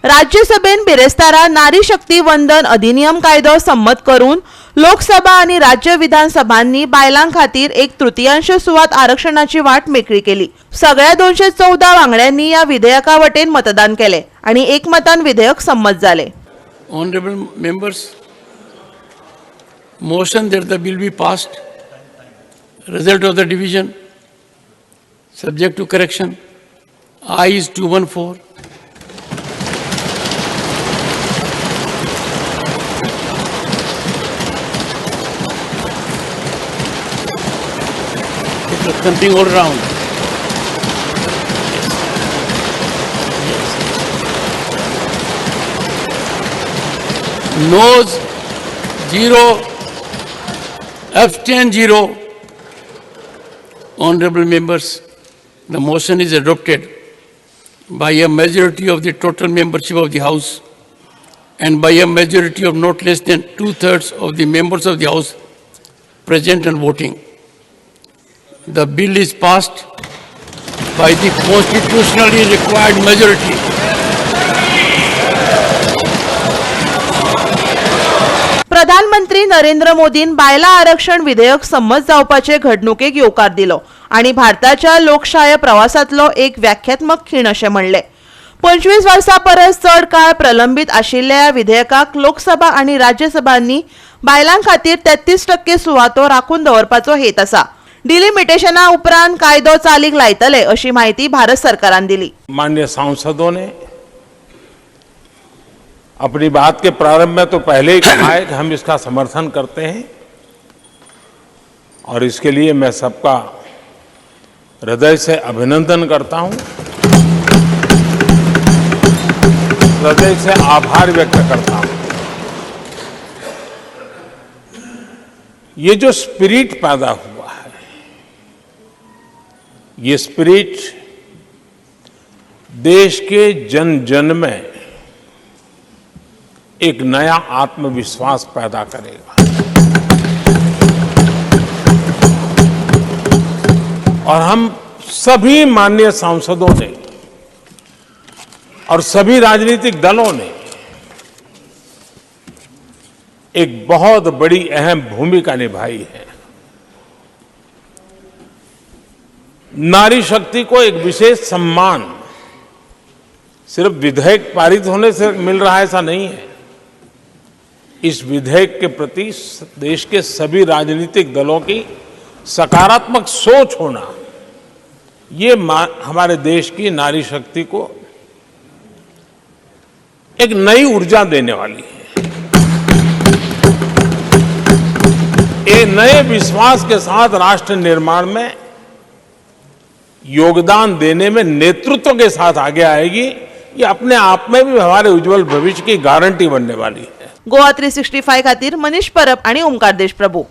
राज्यसभेन बिरेस्तारा नारी शक्ती वंदन अधिनियम कायदो संमत करून लोकसभा आणि राज्य विधानसभांनी बायलां खातीर 1/3 सुवात आरक्षणाची वाट मेकळी केली। सगळ्या 214 वांगड्यांनी या विधेयका वटेन मतदान केले आणि एकमतान विधेयक संमत झाले। Honorable members, motion that the bill be passed. Result of the division, subject to correction. Ayes 214. It was something all around. Noes 0, abstain 0. Honorable members, the motion is adopted by a majority of the total membership of the House and by a majority of not less than 2/3 of the members of the House present and voting. The bill is passed by the constitutionally required majority. प्रधानमंत्री नरेंद्र मोदीन बायला आरक्षण विधेयक संमत जावपाचे घडणुकेक येवकार दिलो आणि भारताच्या लोकशाय प्रवासातलो एक व्याख्यात्मक खीण अशें म्हणले। 25 वर्सां परस चड काळ प्रलंबित आशिल्ल्या या विधेयकाक लोकसभा आणि राज्यसभांनी बायलां खातीर 33% सुवातो राखून दवरपाचो हेत आसा। डिलिमिटेशना उपरांत कायदो चालीक लायतले अशी माहिती भारत सरकारान दिली। माननीय सांसदों ने अपनी बात के प्रारंभ में तो पहले ही कहा है कि हम इसका समर्थन करते हैं और इसके लिए मैं सबका हृदय से अभिनंदन करता हूं, हृदय से आभार व्यक्त करता हूं। ये जो स्पिरिट पैदा हुआ है, ये स्पिरिट देश के जन जन में एक नया आत्मविश्वास पैदा करेगा और हम सभी माननीय सांसदों ने और सभी राजनीतिक दलों ने एक बहुत बड़ी अहम भूमिका निभाई है। नारी शक्ति को एक विशेष सम्मान सिर्फ विधेयक पारित होने से मिल रहा है ऐसा नहीं है। इस विधेयक के प्रति देश के सभी राजनीतिक दलों की सकारात्मक सोच होना, ये हमारे देश की नारी शक्ति को एक नई ऊर्जा देने वाली है। एक नए विश्वास के साथ राष्ट्र निर्माण में योगदान देने में नेतृत्व के साथ आगे आएगी। ये अपने आप में भी हमारे उज्जवल भविष्य की गारंटी बनने वाली है। गोवा 365 खातीर मनीष परब आणि ओमकार देशप्रभू।